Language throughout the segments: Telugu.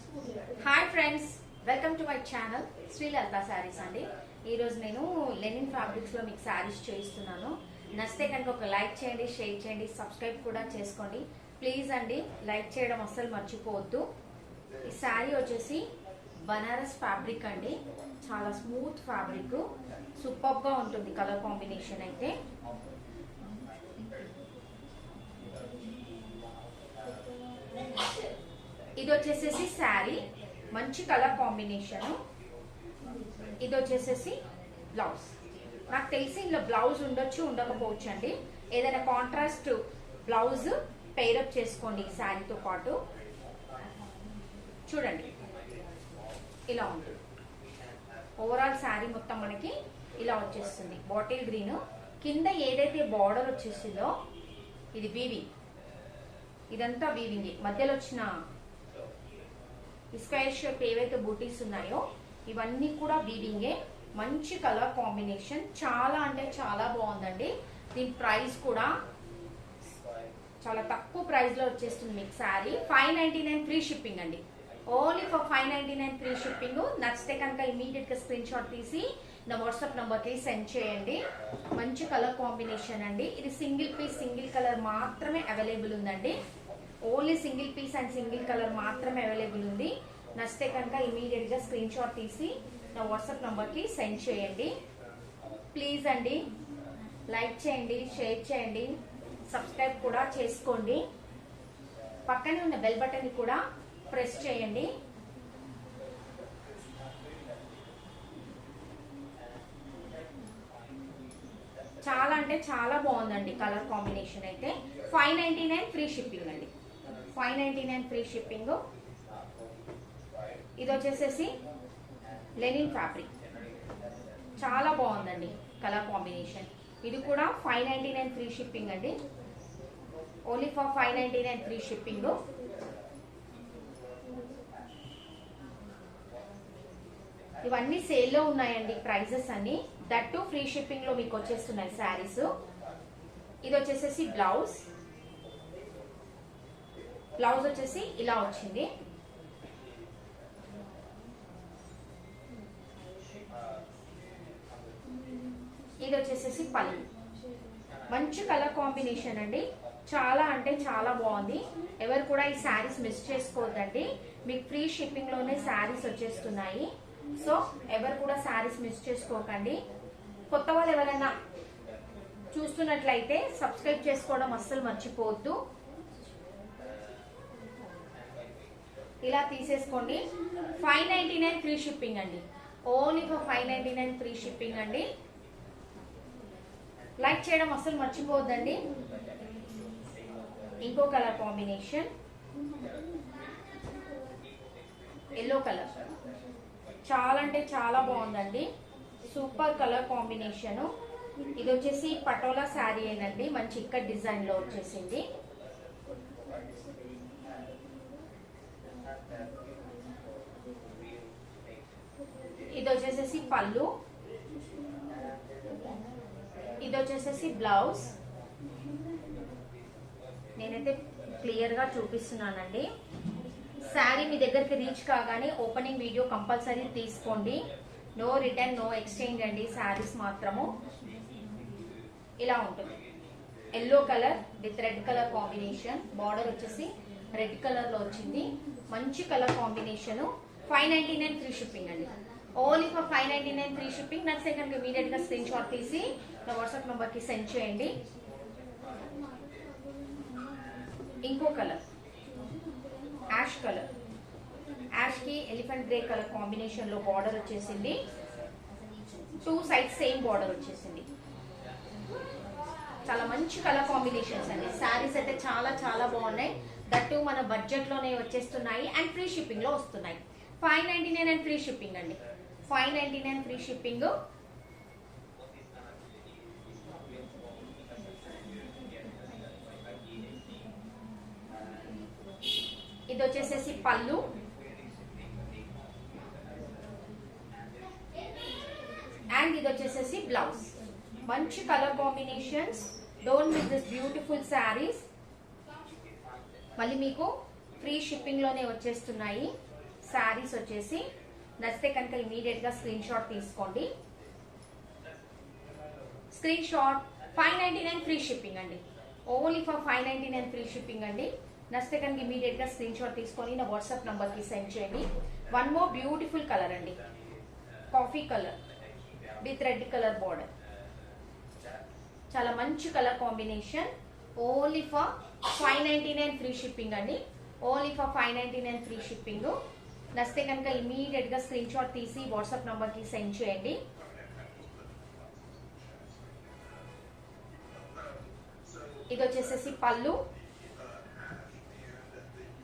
Hi friends, welcome to my channel Sri Lalitha saris అండి. ఈరోజు నేను లెనిన్ ఫ్యాబ్రిక్స్లో మీకు శారీస్ చేయిస్తున్నాను. నచ్చితే కనుక ఒక లైక్ చేయండి, షేర్ చేయండి, సబ్స్క్రైబ్ కూడా చేసుకోండి ప్లీజ్ అండి. లైక్ చేయడం అస్సలు మర్చిపోవద్దు. ఈ శారీ వచ్చేసి బనారస్ ఫ్యాబ్రిక్ అండి. చాలా స్మూత్ ఫ్యాబ్రిక్, సూపర్గా ఉంటుంది కలర్ కాంబినేషన్ అయితే. ఇది వచ్చేసేసి శారీ మంచి కలర్ కాంబినేషన్. ఇది వచ్చేసేసి బ్లౌజ్. నాకు తెలిసి ఇందులో బ్లౌజ్ ఉండొచ్చు, ఉండకపోవచ్చు అండి. ఏదైనా కాంట్రాస్ట్ బ్లౌజ్ పేరప్ చేసుకోండి ఈ శారీతో పాటు. చూడండి, ఇలా ఉంటుంది. ఓవరాల్ శారీ మొత్తం మనకి ఇలా వచ్చేస్తుంది. బాటిల్ గ్రీన్ కింద ఏదైతే బార్డర్ వచ్చేసిందో ఇది వీవింగ్. ఇదంతా వీవింగ్. మధ్యలో వచ్చిన స్క్వేర్ షేప్ ఏవైతే బూటీస్ ఉన్నాయో ఇవన్నీ కూడా వీవింగే. మంచి కలర్ కాంబినేషన్, చాలా అంటే చాలా బాగుందండి. దీని ప్రైస్ కూడా చాలా తక్కువ ప్రైస్ లో వచ్చేస్తుంది మీకు శారీ. 599 ఫ్రీ షిప్పింగ్ అండి. Only for 599 free shipping. నచ్చితే కనుక ఇమీడియట్ గా స్క్రీన్ షాట్ తీసి నా వాట్సాప్ నంబర్ కి సెండ్ చేయండి. మంచి కలర్ కాంబినేషన్ అండి. ఇది సింగిల్ పీస్, సింగిల్ కలర్ మాత్రమే అవైలబుల్ ఉందండి. Only single piece and single colour మాత్రమే అవైలబుల్ ఉంది. నచ్చితే కనుక ఇమీడియట్ గా స్క్రీన్ షాట్ తీసి నా వాట్సాప్ నంబర్ కి సెండ్ చేయండి ప్లీజ్ అండి. లైక్ చేయండి, షేర్ చేయండి, సబ్స్క్రైబ్ కూడా చేసుకోండి. పక్కనే ఉన్న బెల్ బటన్ కూడా ప్రెస్ చేయండి. చాలా అంటే చాలా బాగుందండి కలర్ కాంబినేషన్ అయితే. 599 ఫ్రీ షిప్పింగ్ అండి. 599 ఫ్రీ షిప్పింగ్. ఇది వచ్చేసేసి లెనిన్ ఫ్యాబ్రిక్, చాలా బాగుందండి కలర్ కాంబినేషన్. ఇది కూడా 599 ఫ్రీ షిప్పింగ్ అండి. Only for 599 free shipping. ఇవన్నీ సేల్లో ఉన్నాయండి ప్రైజెస్ అన్ని. దట్టు ఫ్రీ షిప్పింగ్ లో మీకు వచ్చేస్తున్నాయి శారీస్. ఇది వచ్చేసేసి బ్లౌజ్. బ్లౌజ్ వచ్చేసి ఇలా వచ్చింది. ఇది వచ్చేసేసి పళ్ళు. మంచి కలర్ కాంబినేషన్ అండి. చాలా అంటే చాలా బాగుంది. ఎవరు కూడా ఈ శారీస్ మిస్ చేసుకోవద్దండి. మీకు ఫ్రీ షిప్పింగ్ లోనే శారీస్ వచ్చేస్తున్నాయి. సో ఎవరు కూడా శారీస్ మిస్ చేసుకోకండి. కొత్త వాళ్ళు ఎవరైనా చూస్తున్నట్లయితే సబ్స్క్రైబ్ చేసుకోవడం అస్సలు మర్చిపోవద్దు. ఇలా తీసేసుకోండి. 599 ఫ్రీ షిప్పింగ్ అండి. ఓన్లీ ఫర్ 599 ఫ్రీ షిప్పింగ్ అండి. లైక్ చేయడం అస్సలు మర్చిపోవద్దండి. ఇంకో కలర్ కాంబినేషన్ ఎల్లో కలర్. చాలా అంటే చాలా బాగుందండి. Super colour combination. ఇది వచ్చేసి పటోలా శారీ ఏనండి. మంచి ఇక్కడ డిజైన్ లో వచ్చేసింది. ఇది వచ్చేసేసి పళ్ళు. ఇది వచ్చేసేసి బ్లౌజ్. నేనైతే క్లియర్ గా చూపిస్తున్నానండి. శారీ మీ దగ్గరికి రీచ్ కాగానే ఓపెనింగ్ వీడియో కంపల్సరీ తీసుకోండి. నో రిటర్న్, నో ఎక్స్చేంజ్ అండి. శారీస్ మాత్రము ఇలా ఉంటుంది. Yellow colour with red colour combination. Border వచ్చేసి రెడ్ కలర్ లో వచ్చింది. మంచి కలర్ కాంబినేషన్. 599 ఫ్రీ షిప్పింగ్ అండి. Only for 599 free shipping. నచ్చితే కనుక ఇమీడియట్ గా స్క్రీన్ షాట్ తీసి నా వాట్సాప్ నంబర్ కి సెండ్ చేయండి. ఇంకో కలర్ యాష్ కలర్. యాష్ కి ఎలిఫెంట్ గ్రే కలర్ కాంబినేషన్ లో బార్డర్ వచ్చేసింది. 2 సైడ్స్ సేమ్ బార్డర్ వచ్చేసింది. చాలా మంచి కలర్ కాంబినేషన్స్ అండి. శారీస్ అయితే చాలా చాలా బాగున్నాయి. దట్టు మన బడ్జెట్ లోనే వచ్చేస్తున్నాయి అండ్ ఫ్రీ షిప్పింగ్ లో వస్తున్నాయి. 599 అండ్ ఫ్రీ షిప్పింగ్ అండి. 599 ఫ్రీ షిప్పింగ్. ఇది వచ్చేసేసి పళ్ళు. అండ్ ఇది వచ్చేసేసి బ్లౌజ్. మంచి colour combinations. Don't miss this beautiful saris. మళ్ళీ మీకు ఫ్రీ షిప్పింగ్ లోనే వచ్చేస్తున్నాయి. శారీస్ వచ్చేసి నచ్చితే కనుక ఇమీడియట్ గా స్క్రీన్ షాట్ తీసుకోండి. స్క్రీన్ షాట్ 599 ఫ్రీ షిప్పింగ్ అండి. ఓన్లీ ఫర్ 599 ఫ్రీ షిప్పింగ్ అండి. నచ్చితే కనుక ఇమీడియట్ గా స్క్రీన్ షాట్ తీసుకొని నా వాట్సాప్ నంబర్ కి సెండ్ చేయండి. వన్ మోర్ బ్యూటిఫుల్ కలర్ అండి, coffee colour with red colour border. చాలా మంచి colour combination. Only for 599 free shipping అండి. Only for 599 free shipping. నచ్చితే కనుక ఇమీడియట్ గా స్క్రీన్ షాట్ తీసి వాట్సాప్ నంబర్ కి సెండ్ చేయండి. ఇది వచ్చేసేసి పళ్ళు,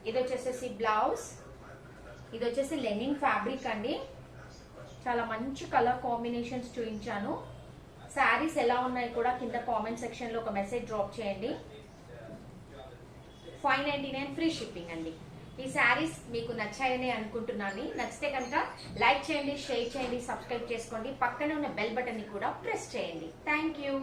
ఇది వచ్చేసేసి బ్లౌజ్, ఇది వచ్చేసి లెనిన్ ఫ్యాబ్రిక్ అండి. చాలా మంచి కలర్ కాంబినేషన్స్ చూపించాను. శారీస్ ఎలా ఉన్నాయి కూడా కింద కామెంట్ సెక్షన్ లో ఒక మెసేజ్ డ్రాప్ చేయండి. 599 ఫ్రీ షిప్పింగ్ అండి. ఈ శారీస్ మీకు నచ్చాయని అనుకుంటున్నాను. నచ్చితే కనుక లైక్ చేయండి, షేర్ చేయండి, సబ్స్క్రైబ్ చేసుకోండి. పక్కనే ఉన్న బెల్ బటన్ ని కూడా ప్రెస్ చేయండి. Thank you.